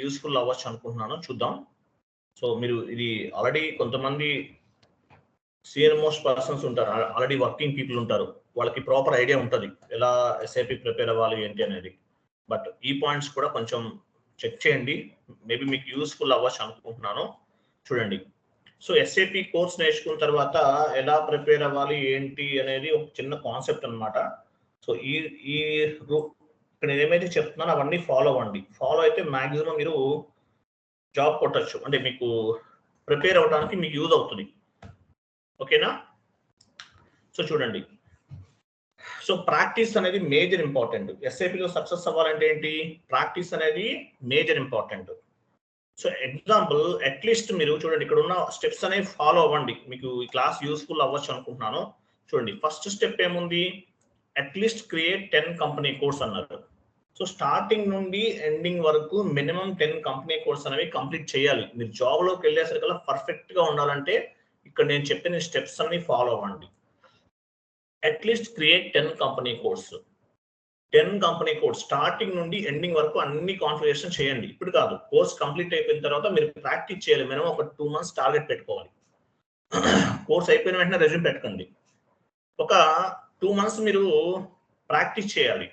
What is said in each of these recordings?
Useful అవ్వచ్చు అనుకుంటున్నాను. చూద్దాం. సో మీరు ఇది ఆల్రెడీ కొంతమంది సీనియర్ మోస్ట్ పర్సన్స్ ఉంటారు, ఆల్రెడీ వర్కింగ్ పీపుల్ ఉంటారు, వాళ్ళకి ప్రాపర్ ఐడియా ఉంటుంది ఎలా ఎస్ఐపి ప్రిపేర్ అవ్వాలి ఏంటి అనేది. బట్ ఈ పాయింట్స్ కూడా కొంచెం చెక్ చేయండి, మేబీ మీకు యూస్ఫుల్ అవ్వచ్చు అనుకుంటున్నాను. చూడండి, సో ఎస్ఐపి కోర్స్ నేర్చుకున్న తర్వాత ఎలా ప్రిపేర్ అవ్వాలి ఏంటి అనేది ఒక చిన్న కాన్సెప్ట్ అనమాట. సో ఇక్కడ నేను ఏమైతే చెప్తున్నానో అవన్నీ ఫాలో అవ్వండి. ఫాలో అయితే మ్యాక్సిమం మీరు జాబ్ కొట్టచ్చు, అంటే మీకు ప్రిపేర్ అవ్వడానికి మీకు యూజ్ అవుతుంది. ఓకేనా? సో చూడండి, సో ప్రాక్టీస్ అనేది మేజర్ ఇంపార్టెంట్. ఎస్ఐపిలో సక్సెస్ అవ్వాలంటే ఏంటి? ప్రాక్టీస్ అనేది major important. So example, at least మీరు చూడండి, ఇక్కడ ఉన్న స్టెప్స్ అనేవి ఫాలో అవ్వండి, మీకు ఈ క్లాస్ యూస్ఫుల్ అవ్వచ్చు అనుకుంటున్నాను. చూడండి, ఫస్ట్ స్టెప్ ఏముంది? అట్లీస్ట్ క్రియేట్ 10 కంపెనీ కోర్స్ అన్నారు. సో స్టార్టింగ్ నుండి ఎండింగ్ వరకు మినిమం 10 కంపెనీ కోర్స్ అనేవి కంప్లీట్ చేయాలి. మీరు జాబ్లోకి వెళ్ళేసరికల్లా పర్ఫెక్ట్గా ఉండాలంటే ఇక్కడ నేను చెప్పిన స్టెప్స్ అన్ని ఫాలో అవ్వండి. At least create 10 company course. 10 company course starting నుండి ఎండింగ్ వరకు అన్ని కాన్ఫిగరేషన్ చేయండి. ఇప్పుడు కాదు, కోర్స్ కంప్లీట్ అయిపోయిన తర్వాత మీరు ప్రాక్టీస్ చేయాలి. మినిమం ఒక 2 months టార్గెట్ పెట్టుకోవాలి. కోర్స్ అయిపోయిన వెంటనే రెజ్యూమ్ పెట్టకండి. ఒక 2 months మీరు ప్రాక్టీస్ చేయాలి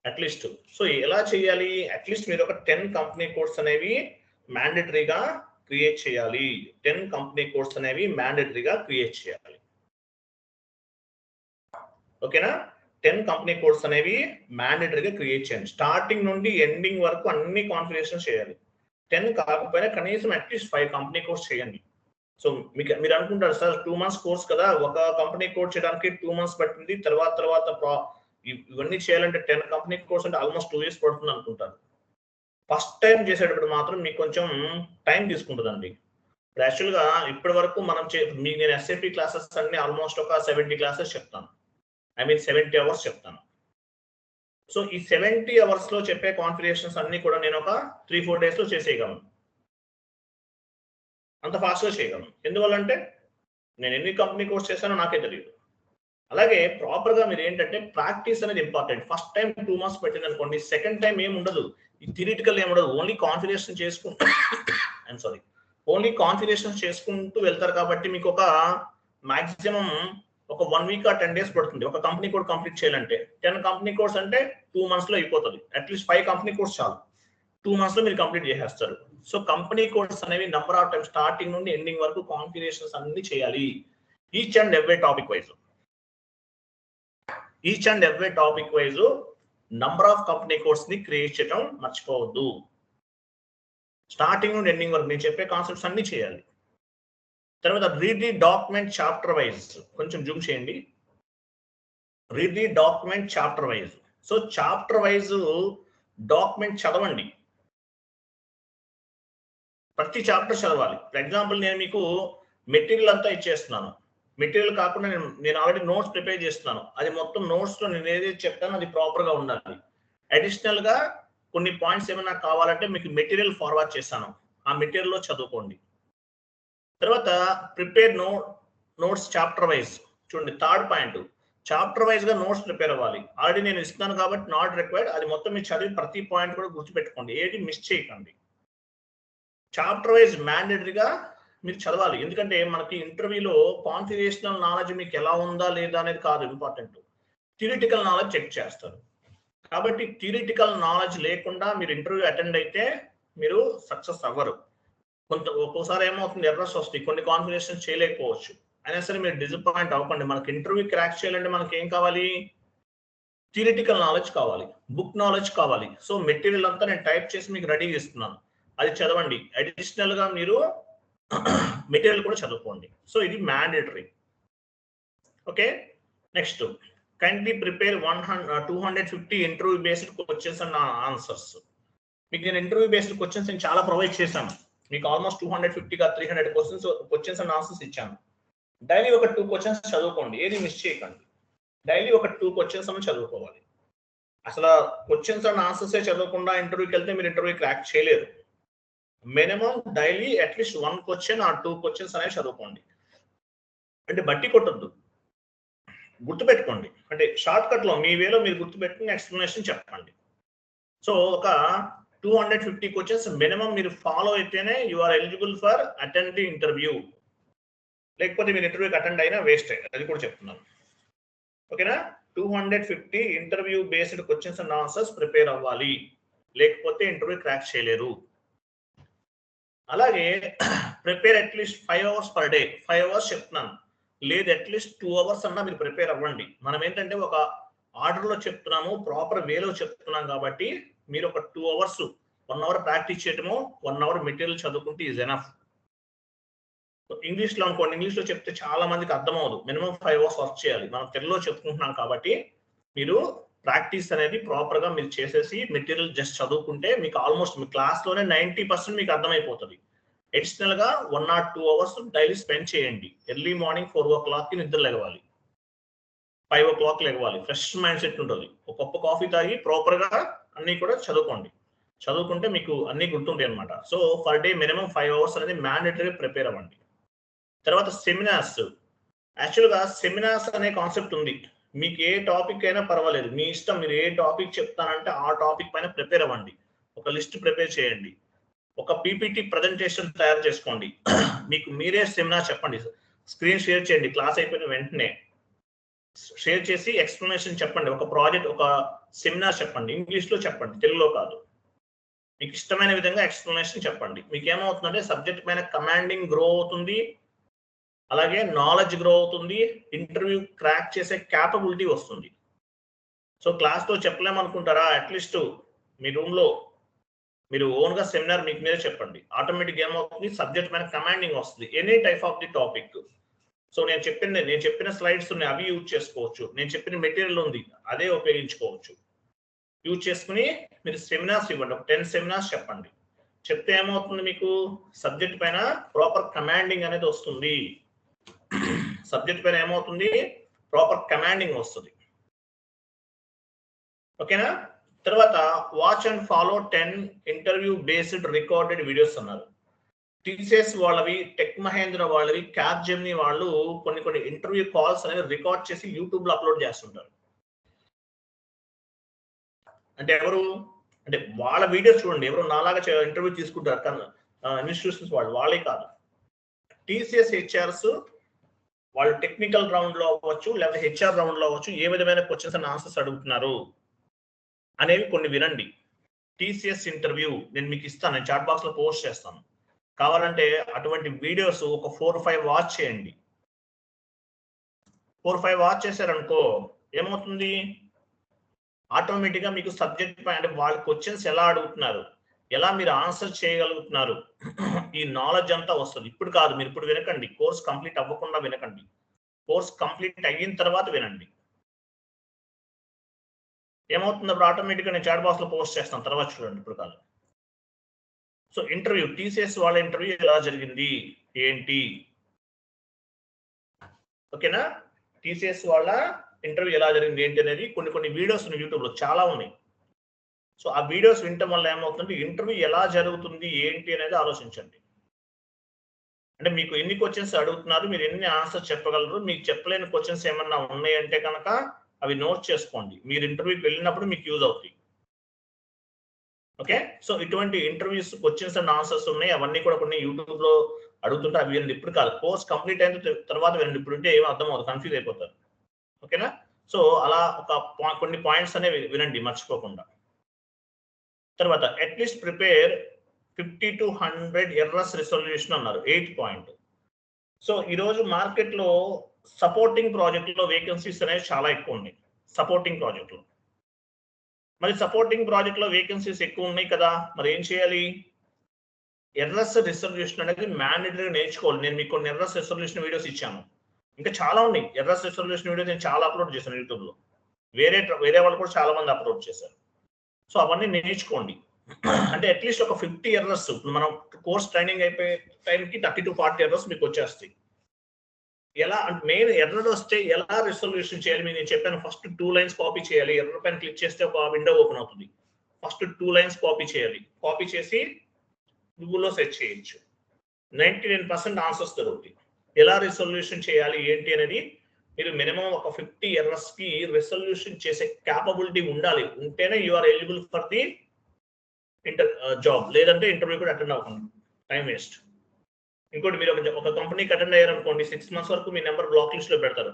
అట్లీస్ట్. సో ఎలా చేయాలి? అట్లీస్ట్ మీరు ఒక 10 కంపెనీ కోర్స్ అనేవి మ్యాండేటరీగా క్రియేట్ చేయాలి. 10 కంపెనీ కోర్స్ అనేవి మ్యాండేటరీగా క్రియేట్ చేయాలి. ఓకేనా? 10 కంపెనీ కోర్స్ అనేవి మ్యాండేటరీగా క్రియేట్ చేయండి. స్టార్టింగ్ నుండి ఎండింగ్ వరకు అన్ని కాన్ఫిగరేషన్ చేయాలి. 10 కాకపోయినా కనీసం అట్లీస్ట్ 5 కంపెనీ కోర్స్ చేయండి. సో మీరు అనుకుంటారు, సార్ 2 months కోర్స్ కదా, ఒక కంపెనీ కోర్స్ చేయడానికి 2 months పట్టింది, తర్వాత ఇవన్నీ చేయాలంటే 10 కంపెనీ కోర్స్ అంటే ఆల్మోస్ట్ 2 years పడుతుంది అనుకుంటారు. ఫస్ట్ టైం చేసేటప్పుడు మాత్రం మీకు కొంచెం టైం తీసుకుంటుందండి. యాక్చువల్గా ఇప్పటి వరకు నేను ఎస్ఐపి క్లాసెస్ అన్ని ఆల్మోస్ట్ ఒక 70 classes చెప్తాను. 70 hours చెప్తాను. సో ఈ 70 hours లో చెప్పే కాన్ఫిగరేషన్స్ అన్ని కూడా నేను ఒక 3-4 days లో చేసేయగలను. అంత ఫాస్ట్గా చేయగలను. ఎందువల్లంటే నేను ఎన్ని కంపెనీ కోర్స్ చేశానో నాకే తెలియదు. అలాగే ప్రాపర్గా మీరు ఏంటంటే ప్రాక్టీస్ అనేది ఇంపార్టెంట్. ఫస్ట్ టైం 2 months పెట్టింది అనుకోండి, సెకండ్ టైం ఏముండదు, ఈ థియరిటికల్ ఏముండదు, ఓన్లీ కాన్ఫిగరేషన్ చేసుకుంటూ వెళ్తారు. కాబట్టి మీకు ఒక మాక్సిమం ఒక 1 week or 10 days పడుతుంది ఒక కంపెనీ కోర్స్ కంప్లీట్ చేయాలంటే. 10 కంపెనీ కోర్స్ అంటే 2 months లో అయిపోతుంది. అట్లీస్ట్ 5 కంపెనీ కోర్స్ చాలు, 2 months లో మీరు కంప్లీట్ చేసేస్తారు. సో కంపెనీ కోర్స్ అనేవి నెంబర్ ఆఫ్ టైం స్టార్టింగ్ నుండి ఎండింగ్ వరకు కాన్ఫిగరేషన్స్ అన్ని చేయాలి. Each and every topic wise number of company course ని క్రియేట్ చేయడం మర్చిపోవద్దు. స్టార్టింగ్ నుండి ఎండింగ్ వరకు నేను చెప్పే కాన్సెప్ట్స్ అన్ని చేయాలి. తర్వాత read the document chapter wise. కొంచెం జూమ్ చేయండి. Read the document chapter wise. So chapter wise document చదవండి, ప్రతి చాప్టర్ చదవాలి. ఫర్ ఎగ్జాంపుల్, నేను మీకు మెటీరియల్ అంతా ఇచ్చేస్తున్నాను. మెటీరియల్ కాకుండా నేను ఆల్రెడీ నోట్స్ ప్రిపేర్ చేస్తున్నాను. అది మొత్తం నోట్స్లో నేను ఏదైతే చెప్తానో అది ప్రాపర్గా ఉండాలి. అడిషనల్గా కొన్ని పాయింట్స్ ఏమైనా కావాలంటే మీకు మెటీరియల్ ఫార్వర్డ్ చేస్తాను, ఆ మెటీరియల్లో చదువుకోండి. తర్వాత ప్రిపేర్ నోట్స్ చాప్టర్ వైజ్. చూడండి, థర్డ్ పాయింట్, చాప్టర్ వైజ్గా నోట్స్ ప్రిపేర్ అవ్వాలి. ఆల్రెడీ నేను ఇస్తున్నాను కాబట్టి నాట్ రిక్వైర్డ్, అది మొత్తం మీరు చదివి ప్రతి పాయింట్ కూడా గుర్తుపెట్టుకోండి, ఏది మిస్ చేయకండి. చాప్టర్ వైజ్ మ్యాండేటరీగా మీరు చదవాలి. ఎందుకంటే మనకి ఇంటర్వ్యూలో కాన్ఫిగరేషనల్ నాలెడ్జ్ మీకు ఎలా ఉందా లేదా అనేది కాదు ఇంపార్టెంట్, థియరిటికల్ నాలెడ్జ్ చెక్ చేస్తారు. కాబట్టి థియరిటికల్ నాలెడ్జ్ లేకుండా మీరు ఇంటర్వ్యూ అటెండ్ అయితే మీరు సక్సెస్ అవ్వరు. ఒక్కోసారి ఏమవుతుంది, ఎర్రర్స్ వస్తాయి, కొన్ని కాన్ఫిగరేషన్ చేయలేకపోవచ్చు. అయినా సరే మీరు డిసప్పాయింట్ అవ్వకండి. మనకి ఇంటర్వ్యూ క్రాక్ చేయాలంటే మనకి ఏం కావాలి? థియరిటికల్ నాలెడ్జ్ కావాలి, బుక్ నాలెడ్జ్ కావాలి. సో మెటీరియల్ అంతా నేను టైప్ చేసి మీకు రెడీ చేస్తున్నాను, అది చదవండి. అడిషనల్గా మీరు మెటీరియల్ కూడా చదువుకోండి. సో ఇది mandatory. Okay, next, kindly prepare 250 interview based questions and answers. మీకు నేను ఇంటర్వ్యూ బేస్డ్ క్వశ్చన్స్ నేను చాలా ప్రొవైడ్ చేశాను. మీకు ఆల్మోస్ట్ 250 300 క్వశ్చన్స్ అండ్ ఆన్సర్స్ ఇచ్చాను. డైలీ ఒక 2 questions చదువుకోండి, ఏది మిస్ చేయకండి. డైలీ ఒక 2 questions అని చదువుకోవాలి. అసలు క్వశ్చన్స్ అండ్ ఆన్సర్స్ చదవకుండా ఇంటర్వ్యూకి వెళ్తే మీరు ఇంటర్వ్యూ క్రాక్ చేయలేరు. Minimum daily at least 1 question or 2 questions అనేవి చదువుకోండి. అంటే బట్టి కొట్టద్దు, గుర్తుపెట్టుకోండి. అంటే షార్ట్ కట్లో మీ వేలో మీరు గుర్తుపెట్టుకుని ఎక్స్ప్లెనేషన్ చెప్పండి. సో ఒక 250 క్వశ్చన్స్ మినిమం మీరు ఫాలో అయితేనే you are eligible for attend the interview. లేకపోతే మీరు ఇంటర్వ్యూకి అటెండ్ అయినా వేస్ట్, అది కూడా చెప్తున్నాను. ఓకేనా? 250 interview based questions and answers prepare అవ్వాలి, లేకపోతే ఇంటర్వ్యూ క్రాక్ చేయలేరు. అలాగే prepare at least 5 hours per day. 5 hours చెప్తున్నాను, లేదు అట్లీస్ట్ 2 అవర్స్ అన్నా మీరు ప్రిపేర్ అవ్వండి. మనం ఏంటంటే ఒక ఆర్డర్లో చెప్తున్నాము, ప్రాపర్ వేలో చెప్తున్నాం కాబట్టి మీరు ఒక 2 అవర్స్ 1 అవర్ ప్రాక్టీస్ చేయటము, 1 అవర్ మెటీరియల్ చదువుకుంటే ఈజ్ ఎనఫ్. ఇంగ్లీష్లో అనుకోండి, ఇంగ్లీష్లో చెప్తే చాలా మందికి అర్థం అవ్వదు, మినిమం 5 అవర్స్ వర్క్ చేయాలి. మనం తెలుగులో చెప్పుకుంటున్నాం కాబట్టి మీరు ప్రాక్టీస్ అనేది ప్రాపర్గా మీరు చేసేసి మెటీరియల్ జస్ట్ చదువుకుంటే మీకు ఆల్మోస్ట్ మీ క్లాస్లోనే 90% మీకు అర్థమైపోతుంది. అడిషనల్గా 1 or 2 అవర్స్ డైలీ స్పెండ్ చేయండి. ఎర్లీ మార్నింగ్ 4 o'clock నిద్ర లెగవాలి, 5 o'clock లెగవాలి, ఫ్రెష్ మైండ్ సెట్ ఉంటుంది. ఒక కప్పు కాఫీ తాగి ప్రాపర్గా అన్నీ కూడా చదువుకోండి. చదువుకుంటే మీకు అన్నీ గుర్తుంటాయి అనమాట. So per day minimum 5 hours అనేది మ్యాండేటరీ ప్రిపేర్ అవ్వండి. తర్వాత సెమినార్స్. యాక్చువల్గా సెమినార్స్ అనే కాన్సెప్ట్ ఉంది. మీకు ఏ టాపిక్ అయినా పర్వాలేదు, మీ ఇష్టం, మీరు ఏ టాపిక్ చెప్తానంటే ఆ టాపిక్ పైన ప్రిపేర్ అవ్వండి. ఒక లిస్ట్ ప్రిపేర్ చేయండి, ఒక పీపీటీ ప్రజెంటేషన్ తయారు చేసుకోండి. మీకు మీరే సెమినార్ చెప్పండి, స్క్రీన్ షేర్ చేయండి, క్లాస్ అయిపోయిన వెంటనే షేర్ చేసి ఎక్స్ప్లెనేషన్ చెప్పండి. ఒక ప్రాజెక్ట్, ఒక సెమినార్ చెప్పండి, ఇంగ్లీష్లో చెప్పండి, తెలుగులో కాదు. మీకు ఇష్టమైన విధంగా ఎక్స్ప్లెనేషన్ చెప్పండి. మీకు ఏమవుతుందంటే సబ్జెక్ట్ పైన కమాండింగ్ గ్రో అవుతుంది, అలాగే నాలెడ్జ్ గ్రో అవుతుంది, ఇంటర్వ్యూ క్రాక్ చేసే క్యాపబిలిటీ వస్తుంది. సో క్లాస్లో చెప్పలేమనుకుంటారా, అట్లీస్ట్ మీ రూమ్లో మీరు ఓన్గా సెమినార్ మీకు మీరే చెప్పండి. ఆటోమేటిక్ ఏమవుతుంది, సబ్జెక్ట్ పైన కమాండింగ్ వస్తుంది, any type of the topic. So నేను చెప్పిన స్లైడ్స్ ఉన్నాయి, అవి యూజ్ చేసుకోవచ్చు. నేను చెప్పిన మెటీరియల్ ఉంది, అదే ఉపయోగించుకోవచ్చు. యూజ్ చేసుకుని మీరు సెమినార్స్ ఇవ్వండి, ఒక 10 సెమినార్స్ చెప్పండి. చెప్తే ఏమవుతుంది, మీకు సబ్జెక్ట్ పైన ప్రాపర్ కమాండింగ్ అనేది వస్తుంది. సబ్జెక్ట్ పైన ఏమవుతుంది, ప్రాపర్ కమాండింగ్ వస్తుంది. ఓకేనా? తర్వాత watch and follow 10 interview based recorded videos అన్నారు. టీసీఎస్ వాళ్ళవి, టెక్ మహేంద్ర వాళ్ళవి, క్యాప్జెమినీ వాళ్ళు కొన్ని ఇంటర్వ్యూ కాల్స్ అనేవి రికార్డ్ చేసి యూట్యూబ్ లో అప్లోడ్ చేస్తుంటారు. అంటే ఎవరు అంటే వాళ్ళ వీడియోస్ చూడండి, ఎవరు నాలాగా ఇంటర్వ్యూ తీసుకుంటారు కానీ ఇన్స్టిట్యూషన్స్ వాళ్ళే కాదు. టీసీఎస్ హెచ్ఆర్స్ వాళ్ళు టెక్నికల్ రౌండ్ లో అవ్వచ్చు, లేకపోతే హెచ్ఆర్ రౌండ్ లో అవ్వచ్చు, ఏ విధమైన క్వశ్చన్స్ అండ్ ఆన్సర్స్ అడుగుతున్నారు అనేవి కొన్ని వినండి. టీసీఎస్ ఇంటర్వ్యూ నేను మీకు ఇస్తాను, నేను చాట్ బాక్స్ లో పోస్ట్ చేస్తాను. కావాలంటే అటువంటి వీడియోస్ ఒక 4-5 వాచ్ చేయండి. 4-5 వాచ్ చేశారనుకో ఏమవుతుంది, ఆటోమేటిక్గా మీకు సబ్జెక్ట్ పై అంటే వాళ్ళ క్వశ్చన్స్ ఎలా అడుగుతున్నారు, ఎలా మీరు ఆన్సర్ చేయగలుగుతున్నారు, ఈ నాలెడ్జ్ అంతా వస్తుంది. ఇప్పుడు కాదు, మీరు ఇప్పుడు వినకండి, కోర్స్ కంప్లీట్ అవ్వకుండా వినకండి, కోర్స్ కంప్లీట్ అయిన తర్వాత వినండి. ఏమవుతుంది అప్పుడు ఆటోమేటిక్గా నేను చాట్ బాక్స్ లో పోస్ట్ చేస్తాను, తర్వాత చూడండి, ఇప్పుడు కాదు. సో ఇంటర్వ్యూ, టీసీఎస్ వాళ్ళ ఇంటర్వ్యూ ఎలా జరిగింది ఏంటి, ఓకేనా? టీసీఎస్ వాళ్ళ ఇంటర్వ్యూ ఎలా జరిగింది ఏంటి అనేది కొన్ని వీడియోస్ ఉన్నాయి, యూట్యూబ్ లో చాలా ఉన్నాయి. సో ఆ వీడియోస్ వినటం వల్ల ఏమవుతుంది, ఇంటర్వ్యూ ఎలా జరుగుతుంది ఏంటి అనేది ఆలోచించండి. అంటే మీకు ఎన్ని క్వశ్చన్స్ అడుగుతున్నారు, మీరు ఎన్ని ఆన్సర్స్ చెప్పగలరు, మీకు చెప్పలేని క్వశ్చన్స్ ఏమన్నా ఉన్నాయంటే కనుక అవి నోట్ చేసుకోండి, మీరు ఇంటర్వ్యూకి వెళ్ళినప్పుడు మీకు యూజ్ అవుతాయి. ఓకే, సో ఇటువంటి ఇంటర్వ్యూస్ క్వశ్చన్స్ అండ్ ఆన్సర్స్ ఉన్నాయి, అవన్నీ కూడా కొన్ని యూట్యూబ్ లో అడుగుతుంటే అవి వినండి. ఇప్పుడు కాదు, కోర్స్ కంప్లీట్ అయిన తర్వాత వినండి, ఇప్పుడు ఉంటే ఏమో అర్థం అవుతుంది, కన్ఫ్యూజ్ అయిపోతారు. ఓకేనా? సో అలా కొన్ని పాయింట్స్ అనేవి వినండి మర్చిపోకుండా. తర్వాత at least prepare 50 to 100 errors resolution అన్నారు, 8th పాయింట్. సో ఈరోజు మార్కెట్లో సపోర్టింగ్ ప్రాజెక్ట్లో వేకెన్సీస్ అనేవి చాలా ఎక్కువ ఉన్నాయి. సపోర్టింగ్ ప్రాజెక్ట్లో మరి సపోర్టింగ్ ప్రాజెక్ట్లో వేకెన్సీస్ ఎక్కువ ఉన్నాయి కదా, మరి ఏం చేయాలి? ఎర్రర్స్ రిజల్యూషన్ అనేది మ్యాండేటరీగా నేర్చుకోవాలి. నేను మీకు కొన్ని ఎర్రర్స్ రిజల్యూషన్ వీడియోస్ ఇచ్చాను, ఇంకా చాలా ఉన్నాయి. ఎర్రర్స్ రిజల్యూషన్ వీడియోస్ నేను చాలా అప్లోడ్ చేశాను యూట్యూబ్లో, వేరే వాళ్ళు కూడా చాలా మంది అప్లోడ్ చేశారు. సో అవన్నీ నేర్చుకోండి. అంటే అట్లీస్ట్ ఒక 50 ఎర్రర్స్, మనం కోర్స్ ట్రైనింగ్ అయిపోయే టైంకి 30 to 40 ఎర్రర్స్ మీకు వచ్చేస్తాయి. ఎలా అంటే మెయిన్ ఎర్రర్ వస్తే ఎలా రిజల్యూషన్ చేయాలి మీకు నేను చెప్పాను. ఫస్ట్ 2 lines కాపీ చేయాలి, ఎర్రర్ పైన క్లిక్ చేస్తే ఒక విండో ఓపెన్ అవుతుంది. ఫస్ట్ 2 lines కాపీ చేయాలి, కాపీ చేసి గూగుల్లో సెర్చ్ చేయొచ్చు, 99% ఆన్సర్స్ దొరుకుతాయి. ఎలా రిజల్యూషన్ చేయాలి ఏంటి అనేది మీరు మినిమం ఒక 50 ఎర్రర్స్ కి రిజల్యూషన్ చేసే క్యాపబిలిటీ ఉండాలి, ఉంటేనే you are eligible for the job, లేదంటే ఇంటర్వ్యూ కూడా అటెండ్ అవ్వకండి, టైం వేస్ట్. ఇంకోటి, మీరు ఒక కంపెనీకి అటెండ్ అయ్యారనుకోండి, 6 months వరకు మీ నెంబర్ బ్లాక్ లిస్ట్ లో పెడతారు,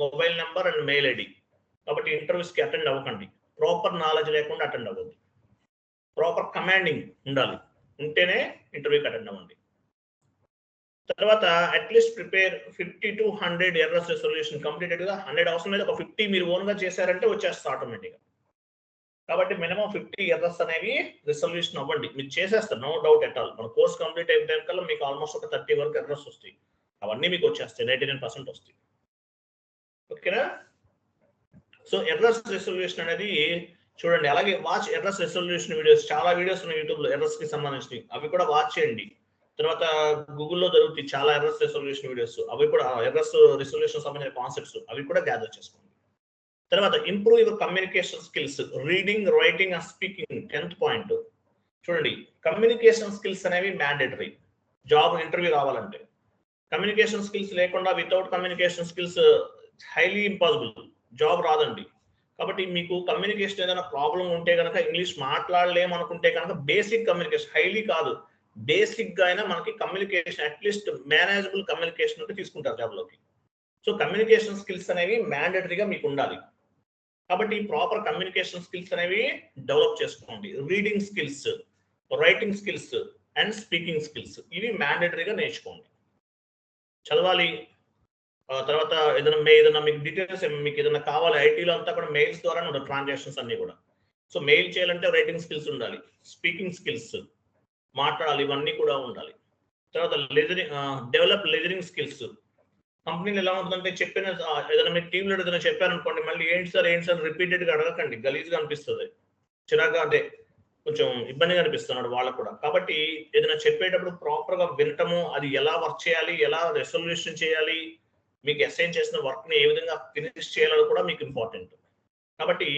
mobile number and mail ID. కాబట్టి ఇంటర్వ్యూస్కి అటెండ్ అవ్వకండి, ప్రాపర్ నాలెడ్జ్ లేకుండా అటెండ్ అవ్వద్దు. ప్రాపర్ కమాండింగ్ ఉండాలి, ఉంటేనే ఇంటర్వ్యూకి అటెండ్ అవ్వండి. తర్వాత at least prepare 50 to 100 errors resolution completed గా. 100 అవసరం లేదు, ఒక 50 మీరు ఓన్ గా చేశారంటే వచ్చేస్తా ఆటోమేటిక్గా. కాబట్టి మినిమం 50 ఎర్రర్స్ అనేవి రిసొల్యూషన్ అవ్వండి, మీరు చేసేస్తారు, నో డౌట్ ఎట్ ఆల్. మన కోర్స్ కంప్లీట్ అయిన టైం కల్లా మీకు ఆల్మోస్ట్ ఒక 30 వరకు ఎర్రర్స్ వస్తాయి, అవన్నీ మీకు వచ్చేస్తాయి, 99% వస్తాయి. ఓకేనా? సో ఎర్రర్స్ రెసొల్యూషన్ అనేది చూడండి. అలాగే వాచ్ ఎర్రర్స్ రెసొల్యూషన్ వీడియోస్, చాలా వీడియోస్ ఉన్నాయి యూట్యూబ్ లో ఎర్రర్స్ కి సంబంధించి, అవి కూడా వాచ్ చేయండి. తర్వాత గూగుల్లో దొరుకుతాయి చాలా ఎర్రర్స్ రెసొల్యూషన్ వీడియోస్, అవి కూడా ఎర్రర్స్ రెసొల్యూషన్ సంబంధించిన కాన్సెప్ట్స్ అవి కూడా గ్యాదర్ చేసుకోండి. తర్వాత improve your communication skills, reading, writing and speaking. 10th point చూడండి. కమ్యూనికేషన్ స్కిల్స్ అనేవి మ్యాండేటరీ, జాబ్ ఇంటర్వ్యూ రావాలంటే. కమ్యూనికేషన్ స్కిల్స్ లేకుండా, without communication skills highly impossible, job రాదండి. కాబట్టి మీకు కమ్యూనికేషన్ ఏదైనా ప్రాబ్లం ఉంటే కనుక, ఇంగ్లీష్ మాట్లాడలేమనుకుంటే కనుక, బేసిక్ కమ్యూనికేషన్, హైలీ కాదు, బేసిక్ గా అయినా మనకి కమ్యూనికేషన్, అట్లీస్ట్ మేనేజబుల్ కమ్యూనికేషన్ ఉంటే తీసుకుంటారు జాబ్లోకి. సో కమ్యూనికేషన్ స్కిల్స్ అనేవి మ్యాండేటరీగా మీకు ఉండాలి. కాబట్టి ప్రాపర్ కమ్యూనికేషన్ స్కిల్స్ అనేవి డెవలప్ చేసుకోండి. Reading skills, writing skills and speaking skills, ఇవి మ్యాండేటరీగా నేర్చుకోండి, చదవాలి. తర్వాత ఏదైనా మీకు డీటెయిల్స్ మీకు ఏదైనా కావాలి, ఐటీలో అంతా కూడా మెయిల్స్ ద్వారా ఉండదు ట్రాన్సాక్షన్స్ అన్ని కూడా. సో మెయిల్ చేయాలంటే రైటింగ్ స్కిల్స్ ఉండాలి, స్పీకింగ్ స్కిల్స్, మాట్లాడాలి, ఇవన్నీ కూడా ఉండాలి. తర్వాత డెవలప్ లిజనింగ్ స్కిల్స్. కంపెనీలు ఎలా ఉంటుందంటే, చెప్పిన ఏదైనా మీరు టీమ్ లీడర్ ఏదైనా చెప్పారనుకోండి, మళ్ళీ ఏంటి సార్ రిపీటెడ్గా అడగకండి, గలీజ్గా అనిపిస్తుంది, చిరాగ్గా, అంటే కొంచెం ఇబ్బందిగా అనిపిస్తున్నాడు వాళ్ళకు కూడా. కాబట్టి ఏదైనా చెప్పేటప్పుడు ప్రాపర్గా వినటము, అది ఎలా వర్క్ చేయాలి, ఎలా రెసొల్యూషన్ చేయాలి, మీకు అసైన్ చేసిన వర్క్ని ఏ విధంగా ఫినిష్ చేయాలో కూడా మీకు ఇంపార్టెంట్. కాబట్టి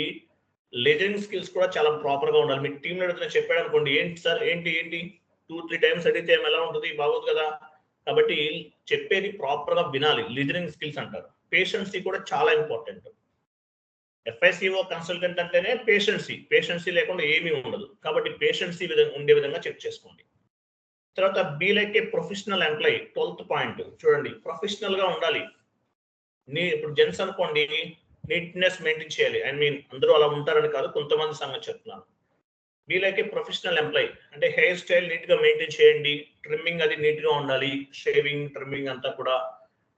లిజనింగ్ స్కిల్స్ కూడా చాలా ప్రాపర్గా ఉండాలి. మీకు టీమ్ లీడర్ చెప్పాడు అనుకోండి, ఏంటి సార్ ఏంటి 2-3 times అడిగితే ఎలా ఉంటుంది, బాగోదు కదా. కాబట్టి చెప్పేది ప్రాపర్గా వినాలి, లిజనింగ్ స్కిల్స్ అంటారు. పేషెన్సీ కూడా చాలా ఇంపార్టెంట్. FICO కన్సల్టెంట్ అంటేనే పేషెన్సీ లేకుండా ఏమీ ఉండదు. కాబట్టి పేషెన్సీ ఉండే విధంగా చెక్ చేసుకోండి. తర్వాత be like a professional employee. 12th point చూడండి, ప్రొఫెషనల్ గా ఉండాలి. ఇప్పుడు జెంట్స్ అనుకోండి, నీట్నెస్ మెయింటైన్ చేయాలి. అందరూ అలా ఉంటారని కాదు, కొంతమంది సంగతి చెప్తున్నాను. Be like a professional employee అంటే హెయిర్ స్టైల్ నీట్ గా మెయింటైన్ చేయండి, ట్రిమ్మింగ్ అది నీట్ గా ఉండాలి, షేవింగ్, ట్రిమ్మింగ్ అంతా కూడా.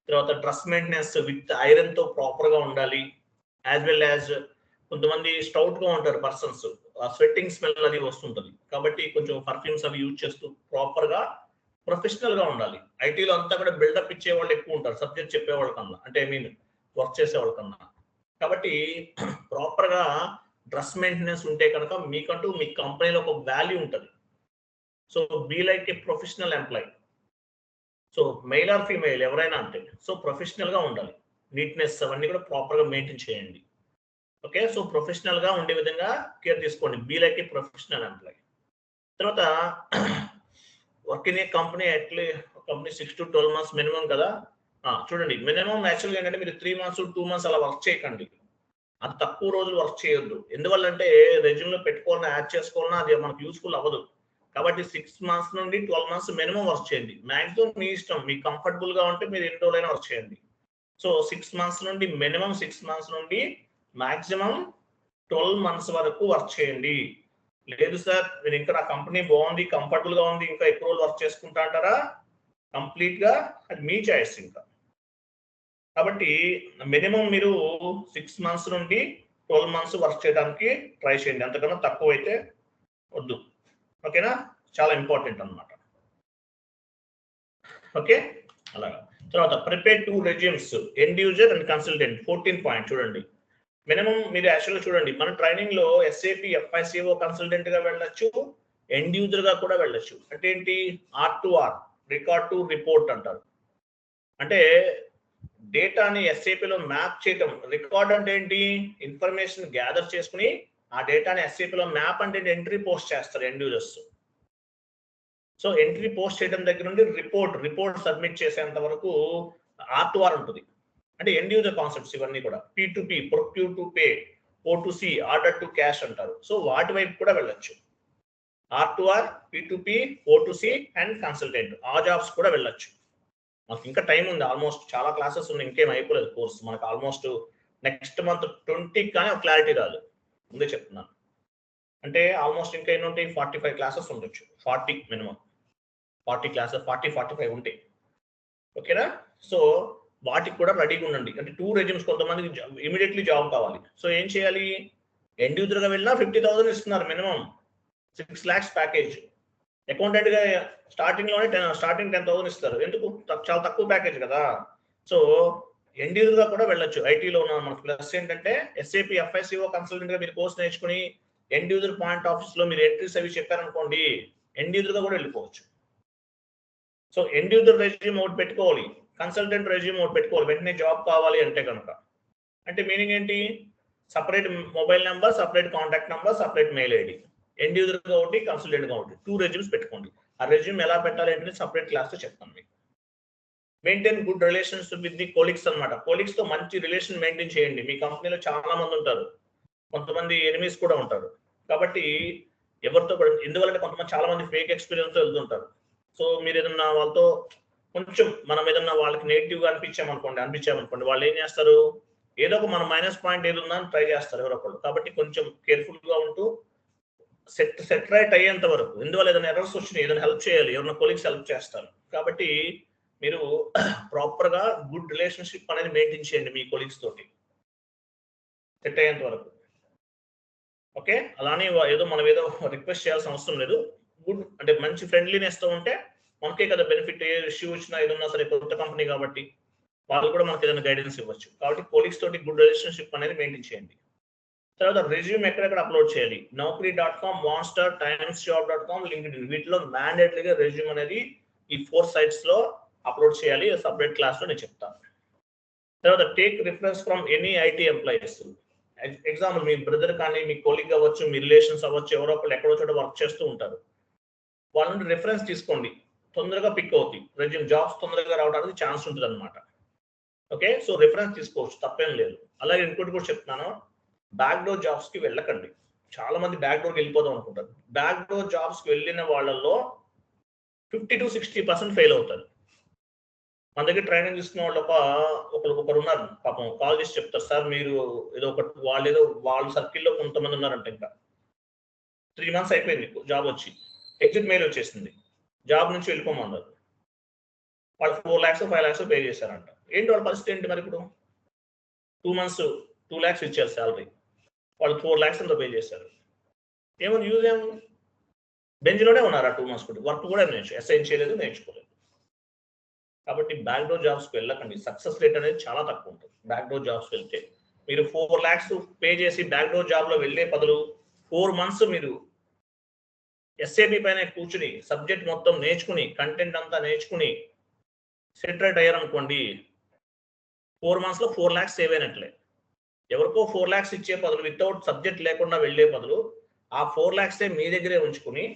తర్వాత డ్రెస్ మెయింటెనెన్స్ విత్ ఐరన్ తో ప్రాపర్ గా ఉండాలి. యాజ్ వెల్ యాజ్ కొంతమంది స్టౌట్ గా ఉంటారు పర్సన్స్, స్వెట్టింగ్ స్మెల్ అది వస్తుంటది, కాబట్టి కొంచెం పర్ఫ్యూమ్స్ అవి యూజ్ చేస్తూ ప్రాపర్ గా ప్రొఫెషనల్ గా ఉండాలి. ఐటీలో అంతా కూడా బిల్డప్ ఇచ్చే వాళ్ళు ఎక్కువ ఉంటారు, సబ్జెక్ట్ చెప్పేవాళ్ళ కన్నా, అంటే వర్క్ చేసేవాళ్ళ కన్నా. కాబట్టి ప్రాపర్ గా డ్రెస్ మెయింటెనెన్స్ ఉంటే కనుక మీకంటూ మీ కంపెనీలో ఒక వాల్యూ ఉంటుంది. So be like a professional employee. So male or female ఎవరైనా అంటే, సో ప్రొఫెషనల్ గా ఉండాలి, నీట్నెస్ అవన్నీ కూడా ప్రాపర్ గా మెయింటైన్ చేయండి. ఓకే, సో ప్రొఫెషనల్ గా ఉండే విధంగా కేర్ తీసుకోండి, be like a professional employee. తర్వాత work in a company company 6 to 12 months minimum కదా. చూడండి, మినిమం యాక్చువల్గా ఏంటంటే మీరు 3 months 2 months అలా వర్క్ చేయకండి, అంత తక్కువ రోజులు వర్క్ చేయొద్దు. ఎందువల్లంటే రెజ్యూమ్ లో పెట్టుకోవాలన్నా యాడ్ చేసుకోవాలన్నా అది మనకు యూస్ఫుల్ అవ్వదు. కాబట్టి 6 months నుండి 12 months మినిమం వర్క్ చేయండి. మాక్సిమం మీ ఇష్టం, మీకు కంఫర్టబుల్ గా ఉంటే మీరు ఎన్ని రోజులైనా వర్క్ చేయండి. సో 6 months నుండి మినిమం 6 months నుండి మాక్సిమం 12 months వరకు వర్క్ చేయండి. లేదు సార్ నేను ఇంకా నా కంపెనీ బాగుంది, కంఫర్టబుల్ గా ఉంది, ఇంకా ఎక్కువ రోజులు వర్క్ చేసుకుంటా అంటారా, కంప్లీట్ గా అది మీ చాయిస్ ఇంకా. కాబట్టి మినిమం మీరు 6 months నుండి 12 months వర్క్ చేయడానికి ట్రై చేయండి, అంతకన్నా తక్కువ అయితే వద్దు. ఓకేనా, చాలా ఇంపార్టెంట్ అన్నమాట. ఓకే, అలాగా. తర్వాత prepare 2 resumes, end user and consultant. 14th point చూడండి. మినిమం మీరు యాక్చువల్గా చూడండి, మన ట్రైనింగ్ లో SAP FICO కన్సల్టెంట్ గా వెళ్ళొచ్చు, ఎండ్ యూజర్ గా కూడా వెళ్ళొచ్చు. అంటే ఏంటి, R2R, రికార్డ్ టు రిపోర్ట్ అంటారు. అంటే డేటాని SAP లో మ్యాప్ చేయటం. రికార్డ్ అంటే ఏంటి, ఇన్ఫర్మేషన్ గ్యాదర్ చేసుకుని ఆ డేటాని SAP లో మ్యాప్ అంటే ఎంట్రీ పోస్ట్ చేస్తారు end users. So entry post చేయడం దగ్గర నుండి రిపోర్ట్ సబ్మిట్ చేసేంత వరకు R2R ఉంటుంది. అంటే ఎండ్ యూజర్ కాన్సెప్ట్స్ ఇవన్నీ కూడా. P2P, procure to pay, O2C, order to cash అంటారు. సో వాటి వైపు కూడా వెళ్ళొచ్చు. R2R, P2P, O2C and consultant ఆ జాబ్స్ కూడా వెళ్ళొచ్చు. మనకి ఇంకా టైం ఉంది, ఆల్మోస్ట్ చాలా క్లాసెస్ ఉన్నాయి, ఇంకేం అయిపోలేదు కోర్స్ మనకు. ఆల్మోస్ట్ నెక్స్ట్ మంత్ 20 కానీ ఒక క్లారిటీ రాదు, ముందే చెప్తున్నాను. అంటే ఆల్మోస్ట్ ఇంకా ఎన్ని ఉంటాయి, 45 క్లాసెస్ ఉండొచ్చు, 40 మినిమం, 40 క్లాసెస్, 45 ఉంటాయి. ఓకేనా? సో వాటికి కూడా రెడీగా ఉండండి. అంటే 2 రెజ్యూమ్స్, కొంతమందికి ఇమీడియట్లీ జాబ్ కావాలి. సో ఏం చేయాలి, ఎండ్ యూజర్గా వెళ్ళినా 50,000 ఇస్తున్నారు మినిమం, 6 lakhs ప్యాకేజ్. అకౌంటెంట్గా స్టార్టింగ్లోనే స్టార్టింగ్ 10,000 ఇస్తారు. ఎందుకు, చాలా తక్కువ ప్యాకేజ్ కదా. సో ఎండ్ యూజర్గా కూడా వెళ్ళొచ్చు. ఐటీలో ఉన్న మనకు ప్లస్ ఏంటంటే SAP FICO కన్సల్టెంట్గా మీరు కోర్స్ నేర్చుకుని ఎండ్ యూజర్ పాయింట్ ఆఫీస్లో మీరు ఎంట్రీస్ అవి చెప్పారనుకోండి, ఎండ్ యూజర్గా కూడా వెళ్ళిపోవచ్చు. సో ఎండ్ యూజర్ రెజ్యూమ్ ఒకటి పెట్టుకోవాలి, కన్సల్టెంట్ రెజ్యూమ్ ఒకటి పెట్టుకోవాలి వెంటనే జాబ్ కావాలి అంటే కనుక. అంటే మీనింగ్ ఏంటి, separate mobile number, separate contact number, separate mail ID, end యూజర్గా ఒకటి, కన్సల్టెంట్గా ఒకటి, 2 రెజ్యూమ్స్ పెట్టుకోండి. ఆ రెజ్యూమ్ ఎలా పెట్టాలి అంటే సపరేట్ క్లాస్లో చెప్తాను మీకు. Maintain good relations with the colleagues అనమాట. కోలీగ్స్తో మంచి రిలేషన్ మెయింటైన్ చేయండి. మీ కంపెనీలో చాలా మంది ఉంటారు, కొంతమంది ఎనిమీస్ కూడా ఉంటారు. కాబట్టి ఎవరితో కూడా, ఎందువల్లంటే కొంతమంది చాలా మంది ఫేక్ ఎక్స్పీరియన్స్తో వెళ్తుంటారు. సో మీరు ఏదన్నా వాళ్ళతో కొంచెం మనం ఏదన్నా వాళ్ళకి నెగిటివ్గా అనిపించామనుకోండి, వాళ్ళు ఏం చేస్తారు, ఏదో ఒక మన మైనస్ పాయింట్ ఏది ఉందా అని ట్రై చేస్తారు ఎవరో ఒకళ్ళు. కాబట్టి కొంచెం కేర్ఫుల్గా ఉంటూ సెట్ రైట్ అయ్యేంత వరకు, ఎందువల్ల ఏదైనా ఎర్రర్స్ వచ్చినాయి, ఏదైనా హెల్ప్ చేయాలి, ఎవరైనా కొలీగ్స్ హెల్ప్ చేస్తారు. కాబట్టి మీరు ప్రాపర్గా గుడ్ రిలేషన్షిప్ అనేది మెయింటైన్ చేయండి మీ కొలీగ్స్ తోటి సెట్ అయ్యేంత వరకు. ఓకే, అలానే ఏదో మనం ఏదో రిక్వెస్ట్ చేయాల్సిన అవసరం లేదు. గుడ్ అంటే మంచి ఫ్రెండ్లీనెస్తో ఉంటే మనకే కదా బెనిఫిట్. ఏ ఇష్యూ వచ్చినా ఏదన్నా సరే, కొత్త కంపెనీ కాబట్టి వాళ్ళు కూడా మనకి ఏదైనా గైడెన్స్ ఇవ్వచ్చు. కాబట్టి కొలీగ్స్ తోటి గుడ్ రిలేషన్షిప్ అనేది మెయింటైన్ చేయండి. తర్వాత రెజ్యూమ్ ఎక్కడెక్కడ అప్లోడ్ చేయాలి, Naukri.com, Monster, TimesJob.com, LinkedIn, వీటిలో మ్యాండేటరీగా రెజ్యూమ్ అనేది ఈ 4 sites అప్లోడ్ చేయాలి. సపరేట్ క్లాస్లో నేను చెప్తాను. తర్వాత take reference from any IT employees. Example me brother కానీ, మీ కొలీగ్ అవ్వచ్చు, మీ రిలేషన్స్ అవ్వచ్చు, ఎవరో ఒకళ్ళు ఎక్కడో చోట వర్క్ చేస్తూ ఉంటారు, వాళ్ళ నుండి రిఫరెన్స్ తీసుకోండి. తొందరగా పిక్ అవుతాయి రెజ్యూమ్, జాబ్స్ తొందరగా రావడానికి ఛాన్స్ ఉంటుంది అనమాట. ఓకే, సో రిఫరెన్స్ తీసుకోవచ్చు, తప్పేం లేదు. అలాగే ఇంకోటి కూడా చెప్తున్నాను, బ్యాక్ డోర్ జాబ్స్కి వెళ్ళకండి. చాలా మంది బ్యాక్ డోర్కి వెళ్ళిపోదాం అనుకుంటారు. బ్యాక్ డోర్ జాబ్స్కి వెళ్ళిన వాళ్ళల్లో 50 to 60% ఫెయిల్ అవుతారు. మన దగ్గర ట్రైనింగ్ తీసుకున్న వాళ్ళు ఒకరు ఉన్నారు పాపం, కాల్ చేసి చెప్తారు, సార్ మీరు ఏదో ఒకటి, వాళ్ళ సర్కిల్లో కొంతమంది ఉన్నారంట, ఇంకా 3 months అయిపోయింది జాబ్ వచ్చి, ఎగ్జిట్ మెయిల్ వచ్చేసింది, జాబ్ నుంచి వెళ్ళిపోమన్నారు. వాళ్ళు 4 lakhs 5 lakhs పే చేశారంట. ఏంటి వాళ్ళ పరిస్థితి ఏంటి మరి? ఇప్పుడు 2 months 2 lakhs ఇచ్చారు శాలరీ, వాళ్ళు 4 lakhs పే చేశారు. ఏమని యూజ్ ఏముంది? బెంచ్లోనే ఉన్నారు ఆ 2 months కూడా, వర్క్ కూడా అసైన్ చేయలేదు, నేర్చుకోలేదు. కాబట్టి బ్యాక్ డోర్ జాబ్స్కి వెళ్ళకండి. సక్సెస్ రేట్ అనేది చాలా తక్కువ ఉంటుంది బ్యాక్ డోర్ జాబ్స్ వెళ్తే. మీరు 4 lakhs పే చేసి బ్యాక్ డోర్ జాబ్లో వెళ్ళే బదులు 4 months మీరు SAP పైన కూర్చుని సబ్జెక్ట్ మొత్తం నేర్చుకుని, కంటెంట్ అంతా నేర్చుకుని సెట్ రైట్ అయ్యారనుకోండి, 4 months 4 lakhs సేవ్ అయినట్లే. ఎవరికో 4 lakhs ఇచ్చే బదులు, వితౌట్ సబ్జెక్ట్ లేకుండా వెళ్ళే బదులు ఆ 4 lakhs మీ దగ్గరే ఉంచుకుని,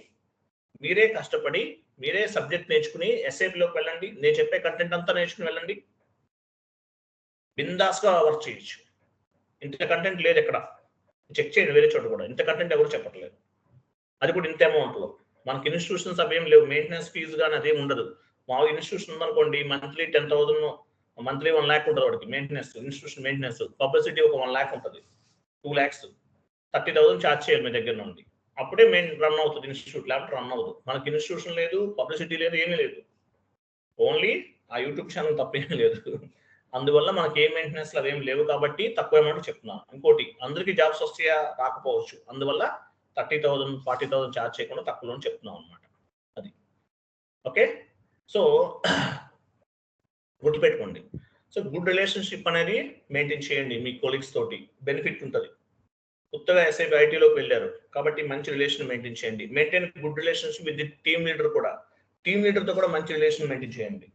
మీరే కష్టపడి, మీరే సబ్జెక్ట్ నేర్చుకుని SAPలోకి వెళ్ళండి. నేను చెప్పే కంటెంట్ అంతా నేర్చుకుని వెళ్ళండి, బిందాస్గా వర్క్ చేయొచ్చు. ఇంత కంటెంట్ లేదు ఎక్కడ, చెక్ చేయండి వేరే చోట కూడా, ఇంత కంటెంట్ ఎవరు చెప్పట్లేదు. అది కూడా ఇంత అమౌంట్లో. మనకి ఇన్స్టిట్యూషన్స్ అవేం లేవు, మెయింటెనెన్స్ ఫీజు కానీ అదేం ఉండదు. మా ఇన్స్టిట్యూషన్ ఉందనుకోండి, మంత్లీ 10,000, మంత్లీ 1 lakh ఉంటుంది వాడికి మెయింటెనెన్స్, ఇన్స్టిట్యూషన్ మెయింటెనెన్స్. పబ్లిసిటీ ఒక 1 lakh ఉంటుంది, 2 lakhs, 30,000 ఛార్జ్ చేయాలి మీ దగ్గర నుండి. అప్పుడే మెయిన్ రన్ అవుతుంది ఇన్స్టిట్యూట్, లేకపోతే రన్ అవ్వదు. మనకి ఇన్స్టిట్యూషన్ లేదు, పబ్లిసిటీ లేదు, ఏమీ లేదు, ఓన్లీ ఆ యూట్యూబ్ ఛానల్ తప్ప ఏమీ లేదు. అందువల్ల మనకి ఏ మెయింటెనెన్స్ అవేం లేవు కాబట్టి తక్కువ అమౌంట్ చెప్తున్నాను. ఇంకోటి, అందరికీ జాబ్స్ వస్తాయా, రాకపోవచ్చు, అందువల్ల 30,000 40,000 ఛార్జ్ చేయకుండా తక్కువలో చెప్తున్నాం అనమాట. అది ఓకే. సో గుర్తుపెట్టుకోండి. సో గుడ్ రిలేషన్షిప్ అనేది మెయింటైన్ చేయండి మీ కొలీగ్స్ తోటి, బెనిఫిట్ ఉంటుంది. కొత్తగా SAP ఐటీలోకి వెళ్ళారు కాబట్టి మంచి రిలేషన్ మెయింటైన్ చేయండి. Maintain good relationship with the team leader కూడా, టీమ్ లీడర్తో కూడా మంచి రిలేషన్ మెయింటైన్ చేయండి.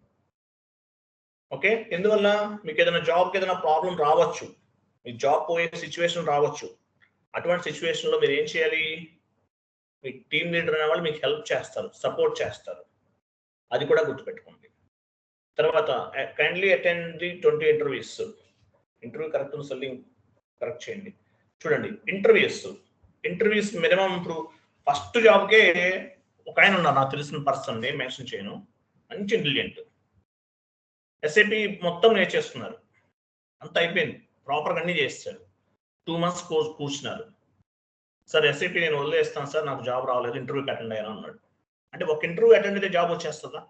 ఓకే, ఎందువల్ల మీకు ఏదైనా జాబ్కి ఏదైనా ప్రాబ్లం రావచ్చు, మీ జాబ్ పోయే సిచ్యువేషన్ రావచ్చు. అటువంటి సిచ్యువేషన్లో మీరు ఏం చేయాలి, మీ టీమ్ లీడర్ అనే వాళ్ళు మీకు హెల్ప్ చేస్తారు, సపోర్ట్ చేస్తారు. అది కూడా గుర్తుపెట్టుకోండి. తర్వాత kindly attend the 20 interviews. Interview correct spelling correct చేయండి. చూడండి, ఇంటర్వ్యూస్ మినిమం ఇప్పుడు ఫస్ట్ జాబ్కే ఒక ఆయన ఉన్నారు నాకు తెలిసిన పర్సన్ మెన్షన్ చేయను, మంచి ఇంటెలిజెంట్, ఎస్ఏపి మొత్తం నేర్చేస్తున్నారు, అంత అయిపోయింది, ప్రాపర్గా అన్నీ చేస్తారు. 2 months కోర్స్ కూర్చున్నారు. సార్ ఎస్ఏపి నేను వదిలేస్తాను సార్, నాకు జాబ్ రాలేదు, ఇంటర్వ్యూకి అటెండ్ అయ్యాను అన్నాడు. అంటే ఒక ఇంటర్వ్యూ అటెండ్ అయితే జాబ్ వచ్చేస్తుందా?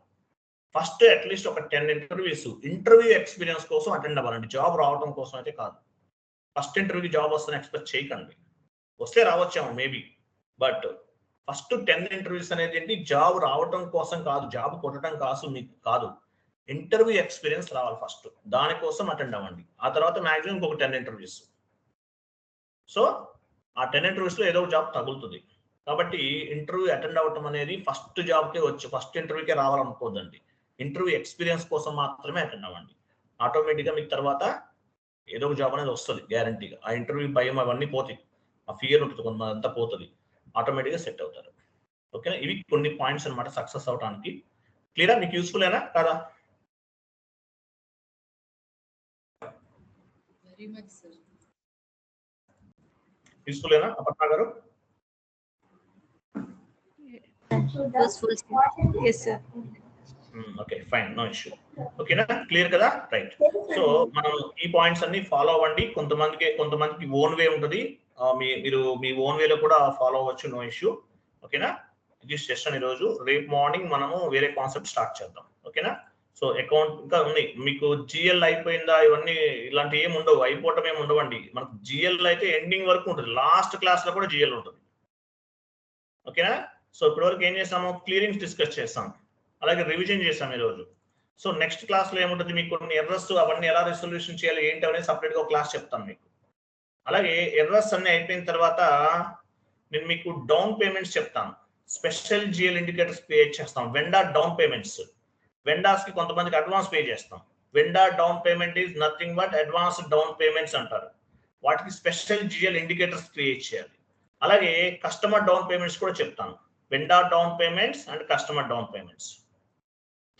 ఫస్ట్ అట్లీస్ట్ ఒక 10 ఇంటర్వ్యూస్ ఇంటర్వ్యూ ఎక్స్పీరియన్స్ కోసం అటెండ్ అవ్వాలండి, జాబ్ రావడం కోసం అయితే కాదు. ఫస్ట్ ఇంటర్వ్యూకి జాబ్ వస్తుందని ఎక్స్పెక్ట్ చేయకండి, వస్తే రావచ్చాము మేబీ, బట్ ఫస్ట్ 10 ఇంటర్వ్యూస్ అనేది ఏంటి, జాబ్ రావటం కోసం కాదు, జాబ్ కొట్టడం మీకు కాదు, ఇంటర్వ్యూ ఎక్స్పీరియన్స్ రావాలి ఫస్ట్, దానికోసం అటెండ్ అవ్వండి. ఆ తర్వాత మ్యాక్సిమం ఇంకొక 10 ఇంటర్వ్యూస్. సో ఆ 10 ఇంటర్వ్యూస్లో ఏదో ఒక జాబ్ తగులుతుంది. కాబట్టి ఇంటర్వ్యూ అటెండ్ అవ్వటం అనేది ఫస్ట్ జాబ్కే వచ్చి ఫస్ట్ ఇంటర్వ్యూకే రావాలనుకోవద్దండి, ఇంటర్వ్యూ ఎక్స్పీరియన్స్ కోసం మాత్రమే అటెండ్ అవ్వండి. ఆటోమేటిక్గా మీకు తర్వాత ఏదో ఒక జాబ్ అనేది వస్తుంది గ్యారంటీగా. ఆ ఇంటర్వ్యూ భయం అవన్నీ పోతాయి, ఆ ఫియర్ ఉంటుంది కొంతమంది, అంతా పోతుంది, ఆటోమేటిక్గా సెట్ అవుతారు. ఓకేనా? ఇవి కొన్ని పాయింట్స్ అనమాట సక్సెస్ అవడానికి. క్లియరా? మీకు యూస్ఫుల్ అయినా కదా? యూస్ఫుల్ అయినా అపర్ణ గారు? Okay fine, no issue. ఓకేనా? క్లియర్ కదా? రైట్. సో మనం ఈ పాయింట్స్ అన్ని ఫాలో అవ్వండి. కొంతమందికి ఓన్ వే ఉంటుంది, మీరు మీ ఓన్ వేలో కూడా ఫాలో అవ్వచ్చు, నో ఇష్యూ. ఓకేనా? ఇది సెషన్ ఈరోజు. రేపు మార్నింగ్ మనము వేరే కాన్సెప్ట్ స్టార్ట్ చేద్దాం. ఓకేనా? సో అకౌంట్ ఇంకా ఉంది మీకు, జిఎల్ అయిపోయిందా, ఇవన్నీ ఇలాంటి ఏమి ఉండవు, అయిపోవటం ఏమి ఉండవండి. మనకు జిఎల్ అయితే ఎండింగ్ వరకు ఉంటుంది, లాస్ట్ క్లాస్ లో కూడా జిఎల్ ఉంటుంది. ఓకేనా? సో ఇప్పటివరకు ఏం చేసాము, క్లియరింగ్స్ డిస్కస్ చేస్తాం, అలాగే రివిజన్ చేసాం ఈరోజు. సో నెక్స్ట్ క్లాస్ లో ఏముంటుంది, మీకు కొన్ని ఎర్రర్స్ అవన్నీ ఎలా రిజల్యూషన్ చేయాలి ఏంటి అనేది సపరేట్ గా క్లాస్ చెప్తాను మీకు. అలాగే ఎర్రర్స్ అన్ని అయిపోయిన తర్వాత నేను మీకు డౌన్ పేమెంట్స్ చెప్తాను, స్పెషల్ జిఎల్ ఇండికేటర్స్ క్రియేట్ చేస్తాం, వెండార్ డౌన్ పేమెంట్స్. వెండార్స్ కి కొంతమందికి అడ్వాన్స్ పే చేస్తాం, vendor down payment is nothing but advance down payments అంటారు, వాటికి స్పెషల్ జిఎల్ ఇండికేటర్స్ క్రియేట్ చేయాలి. అలాగే కస్టమర్ డౌన్ పేమెంట్స్ కూడా చెప్తాను, vendor down payments and customer down payments.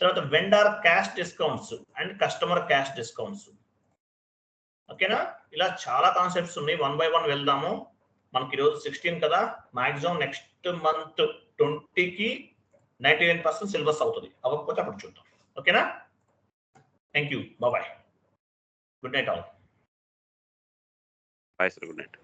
తర్వాత vendor cash discounts and customer cash discounts. ఓకేనా? ఇలా చాలా కాన్సెప్ట్స్ ఉన్నాయి, 1 by 1 వెళ్దాము. మనకి ఈరోజు 16 కదా, మాక్సిమం నెక్స్ట్ మంత్ 20కి 99% సిలబస్ అవుతుంది, అవ్వకపోతే అప్పుడు చూద్దాం. ఓకేనా? Thank you, bye, good night all. Bye sir, good night.